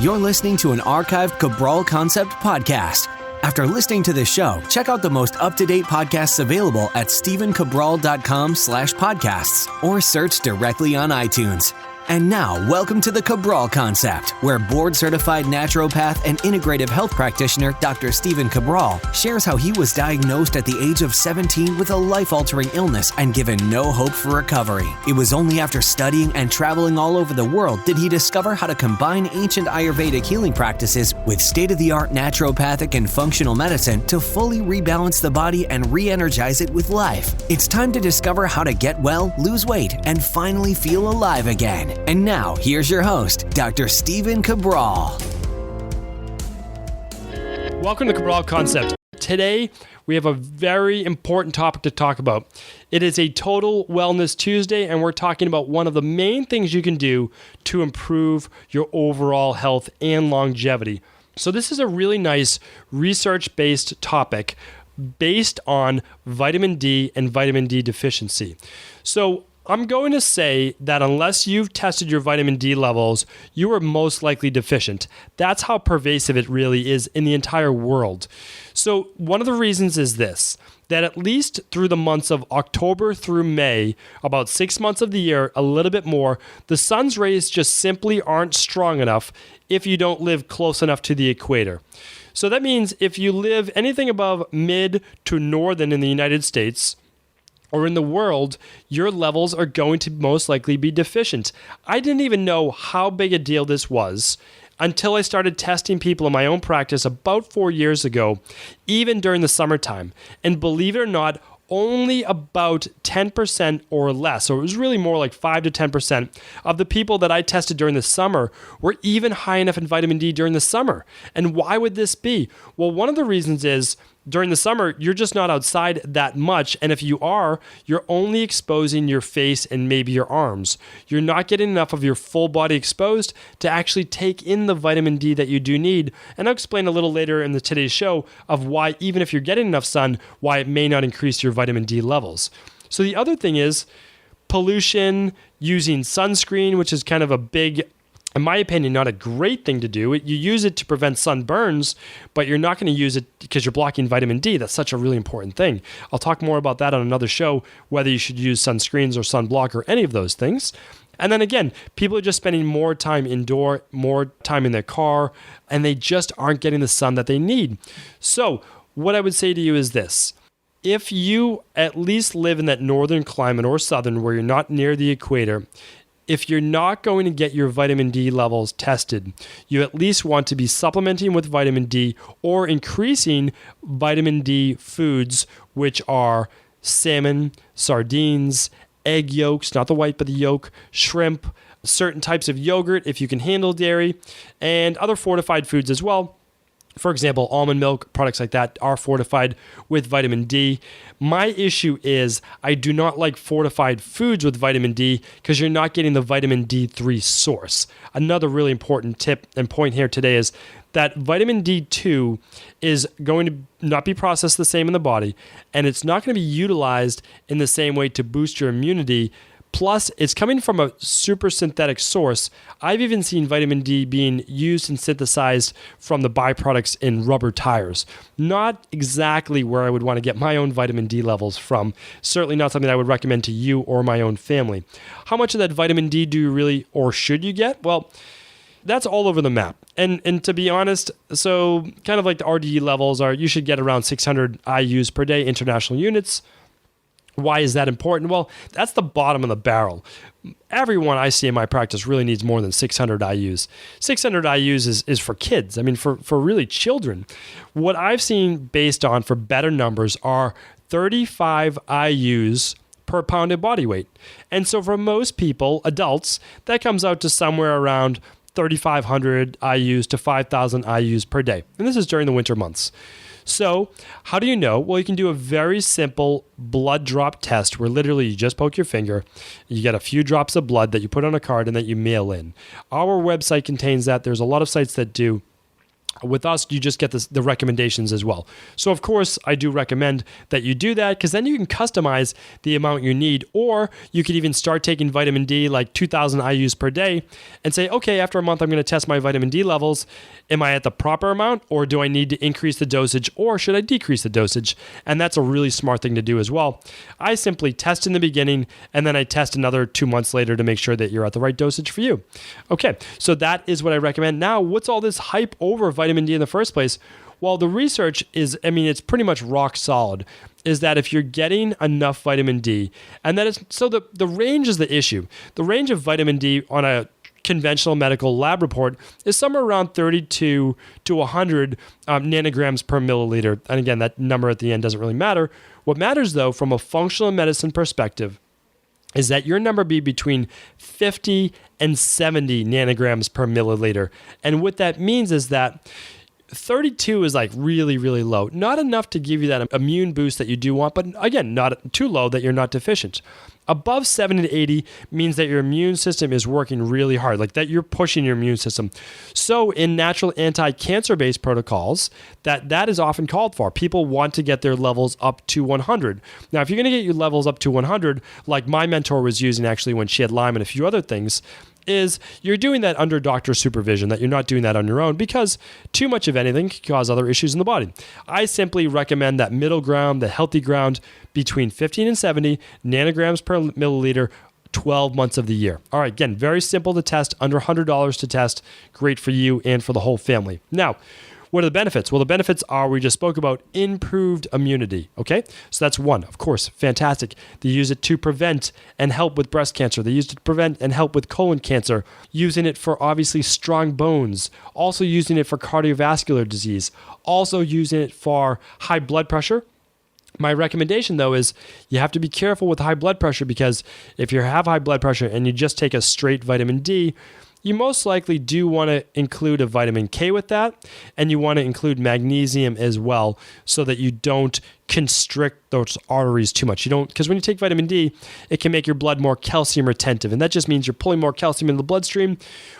You're listening to an archived Cabral Concept podcast. After listening to this show, check out the most up-to-date podcasts available at stephencabral.com/podcasts or search directly on iTunes. And now, welcome to the Cabral Concept, where board-certified naturopath and integrative health practitioner Dr. Stephen Cabral shares how he was diagnosed at the age of 17 with a life-altering illness and given no hope for recovery. It was only after studying and traveling all over the world did he discover how to combine ancient Ayurvedic healing practices with state-of-the-art naturopathic and functional medicine to fully rebalance the body and re-energize it with life. It's time to discover how to get well, lose weight, and finally feel alive again. And now, here's your host, Dr. Stephen Cabral. Welcome to Cabral Concept. Today, we have a very important topic to talk about. It is a Total Wellness Tuesday, and we're talking about one of the main things you can do to improve your overall health and longevity. So this is a really nice research-based topic based on vitamin D and vitamin D deficiency. So I'm going to say that unless you've tested your vitamin D levels, you are most likely deficient. That's how pervasive it really is in the entire world. So one of the reasons is this, that at least through the months of October through May, about 6 months of the year, a little bit more, the sun's rays just simply aren't strong enough if you don't live close enough to the equator. So that means if you live anything above mid to northern in the United States, or in the world, your levels are going to most likely be deficient. I didn't even know how big a deal this was until I started testing people in my own practice about 4 years ago, even during the summertime. And believe it or not, only about 10% or less, so it was really more like 5 to 10% of the people that I tested during the summer were even high enough in vitamin D during the summer. And why would this be? Well, one of the reasons is during the summer, you're just not outside that much. And if you are, you're only exposing your face and maybe your arms. You're not getting enough of your full body exposed to actually take in the vitamin D that you do need. And I'll explain a little later in today's show of why, even if you're getting enough sun, why it may not increase your vitamin D levels. So the other thing is pollution, using sunscreen, which is kind of a big, in my opinion, not a great thing to do. You use it to prevent sunburns, but you're not going to use it because you're blocking vitamin D. That's such a really important thing. I'll talk more about that on another show, whether you should use sunscreens or sunblock or any of those things. And then again, people are just spending more time indoor, more time in their car, and they just aren't getting the sun that they need. So what I would say to you is this. If you at least live in that northern climate or southern where you're not near the equator, if you're not going to get your vitamin D levels tested, you at least want to be supplementing with vitamin D or increasing vitamin D foods, which are salmon, sardines, egg yolks, not the white but the yolk, shrimp, certain types of yogurt if you can handle dairy, and other fortified foods as well. For example, almond milk, products like that are fortified with vitamin D. My issue is I do not like fortified foods with vitamin D because you're not getting the vitamin D3 source. Another really important tip and point here today is that vitamin D2 is going to not be processed the same in the body, and it's not going to be utilized in the same way to boost your immunity. Plus, it's coming from a super synthetic source. I've even seen vitamin D being used and synthesized from the byproducts in rubber tires. Not exactly where I would want to get my own vitamin D levels from. Certainly not something I would recommend to you or my own family. How much of that vitamin D do you really or should you get? Well, that's all over the map. And to be honest, so kind of like the RDE levels are, you should get around 600 IUs per day, international units. Why is that important? Well, that's the bottom of the barrel. Everyone I see in my practice really needs more than 600 IUs. 600 IUs is for kids. I mean, for really children. What I've seen based on for better numbers are 35 IUs per pound of body weight. And so for most people, adults, that comes out to somewhere around 3,500 IUs to 5,000 IUs per day. And this is during the winter months. So how do you know? Well, you can do a very simple blood drop test where literally you just poke your finger, you get a few drops of blood that you put on a card and that you mail in. Our website contains that. There's a lot of sites that do. With us, you just get the recommendations as well. So, of course, I do recommend that you do that because then you can customize the amount you need, or you could even start taking vitamin D like 2,000 IUs per day and say, okay, after a month, I'm going to test my vitamin D levels. Am I at the proper amount, or do I need to increase the dosage, or should I decrease the dosage? And that's a really smart thing to do as well. I simply test in the beginning, and then I test another 2 months later to make sure that you're at the right dosage for you. Okay, so that is what I recommend. Now, what's all this hype over vitamin D in the first place? Well, the research is, it's pretty much rock solid, is that if you're getting enough vitamin D, and that is, so the range is the issue. The range of vitamin D on a conventional medical lab report is somewhere around 32 to 100 nanograms per milliliter. And again, that number at the end doesn't really matter. What matters, though, from a functional medicine perspective, is that your number be between 50 and 70 nanograms per milliliter. And what that means is that 32 is like really, really low. Not enough to give you that immune boost that you do want, but again, not too low that you're not deficient. Above 70 to 80 means that your immune system is working really hard, like that you're pushing your immune system. So in natural anti-cancer-based protocols, that is often called for. People want to get their levels up to 100. Now, if you're going to get your levels up to 100, like my mentor was using actually when she had Lyme and a few other things, is you're doing that under doctor supervision, that you're not doing that on your own, because too much of anything can cause other issues in the body. I simply recommend that middle ground, the healthy ground, between 15 and 70 nanograms per milliliter, 12 months of the year. All right, again, very simple to test, under $100 to test, great for you and for the whole family. Now, what are the benefits? Well, the benefits are, we just spoke about, improved immunity, okay? So that's one, of course, fantastic. They use it to prevent and help with breast cancer. They use it to prevent and help with colon cancer, using it for obviously strong bones, also using it for cardiovascular disease, also using it for high blood pressure. My recommendation, though, is you have to be careful with high blood pressure, because if you have high blood pressure and you just take a straight vitamin D, you most likely do want to include a vitamin K with that, and you want to include magnesium as well, so that you don't constrict those arteries too much. You don't, because when you take vitamin D, it can make your blood more calcium retentive, and that just means you're pulling more calcium into the bloodstream,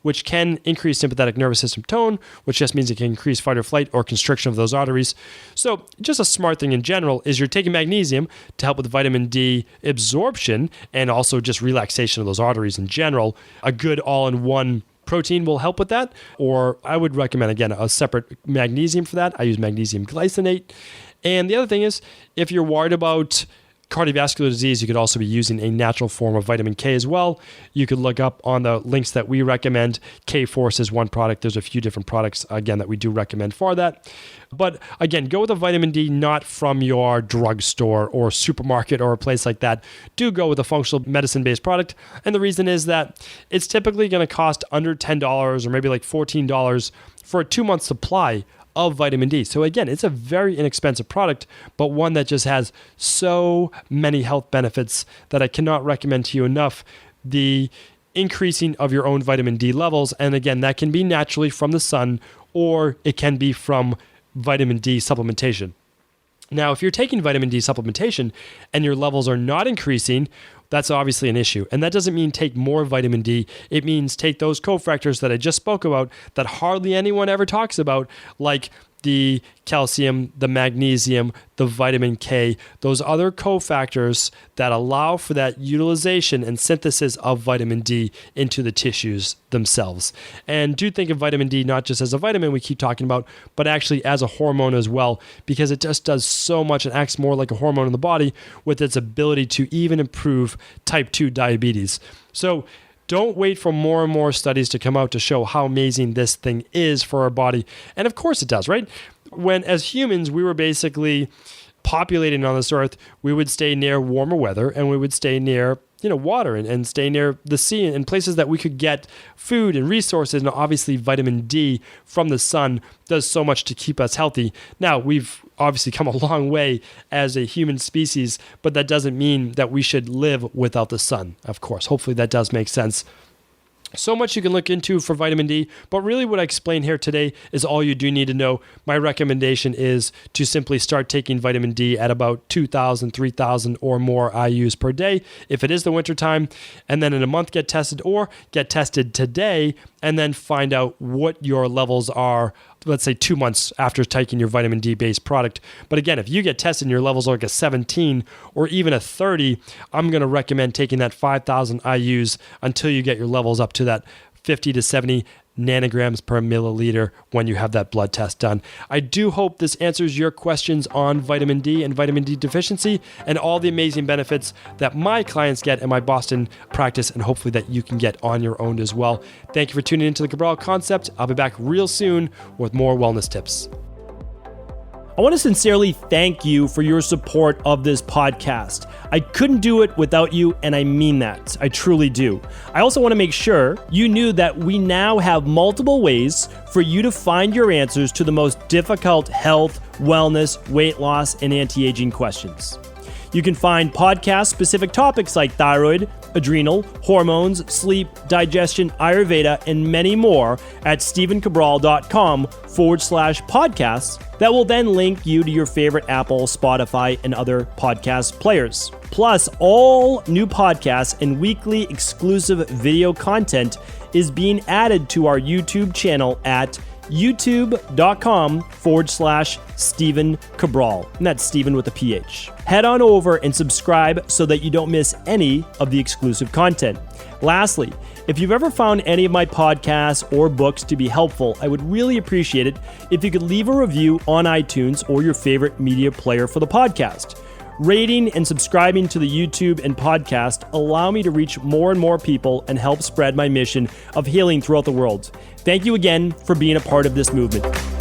which can increase sympathetic nervous system tone, which just means it can increase fight or flight or constriction of those arteries. So just a smart thing in general is you're taking magnesium to help with vitamin D absorption and also just relaxation of those arteries in general. A good all-in-one protein will help with that, or I would recommend, again, a separate magnesium for that. I use magnesium glycinate. And the other thing is, if you're worried about cardiovascular disease, you could also be using a natural form of vitamin K as well. You could look up on the links that we recommend. K-Force is one product. There's a few different products, again, that we do recommend for that. But again, go with a vitamin D not from your drugstore or supermarket or a place like that. Do go with a functional medicine-based product. And the reason is that it's typically going to cost under $10 or maybe like $14 for a 2-month supply of vitamin D. So again, it's a very inexpensive product, but one that just has so many health benefits that I cannot recommend to you enough. The increasing of your own vitamin D levels, and again, that can be naturally from the sun, or it can be from vitamin D supplementation. Now, if you're taking vitamin D supplementation and your levels are not increasing, that's obviously an issue. And that doesn't mean take more vitamin D. It means take those cofactors that I just spoke about that hardly anyone ever talks about, like the calcium, the magnesium, the vitamin K, those other cofactors that allow for that utilization and synthesis of vitamin D into the tissues themselves. And do think of vitamin D not just as a vitamin we keep talking about, but actually as a hormone as well, because it just does so much and acts more like a hormone in the body with its ability to even improve type 2 diabetes. So don't wait for more and more studies to come out to show how amazing this thing is for our body. And of course it does, right? When as humans, we were basically populating on this earth, we would stay near warmer weather and we would stay near water and stay near the sea and places that we could get food and resources. And obviously vitamin D from the sun does so much to keep us healthy. Now, we've obviously come a long way as a human species, but that doesn't mean that we should live without the sun, of course. Hopefully that does make sense. So much you can look into for vitamin D, but really what I explained here today is all you do need to know. My recommendation is to simply start taking vitamin D at about 2,000, 3,000 or more IUs per day if it is the wintertime, and then in a month get tested, or get tested today and then find out what your levels are let's say 2 months after taking your vitamin D based product. But again, if you get tested and your levels are like a 17 or even a 30, I'm going to recommend taking that 5,000 IUs until you get your levels up to that 50 to 70 nanograms per milliliter when you have that blood test done. I do hope this answers your questions on vitamin D and vitamin D deficiency and all the amazing benefits that my clients get in my Boston practice, and hopefully that you can get on your own as well. Thank you for tuning into the Cabral Concept. I'll be back real soon with more wellness tips. I want to sincerely thank you for your support of this podcast. I couldn't do it without you, and I mean that. I truly do. I also want to make sure you knew that we now have multiple ways for you to find your answers to the most difficult health, wellness, weight loss, and anti-aging questions. You can find podcast-specific topics like thyroid, adrenal, hormones, sleep, digestion, Ayurveda, and many more at stevencabral.com/podcasts that will then link you to your favorite Apple, Spotify, and other podcast players. Plus, all new podcasts and weekly exclusive video content is being added to our YouTube channel at youtube.com/Stephen Cabral. And that's Stephen with a PH. Head on over and subscribe so that you don't miss any of the exclusive content. Lastly, if you've ever found any of my podcasts or books to be helpful, I would really appreciate it if you could leave a review on iTunes or your favorite media player for the podcast. Rating and subscribing to the YouTube and podcast allow me to reach more and more people and help spread my mission of healing throughout the world. Thank you again for being a part of this movement.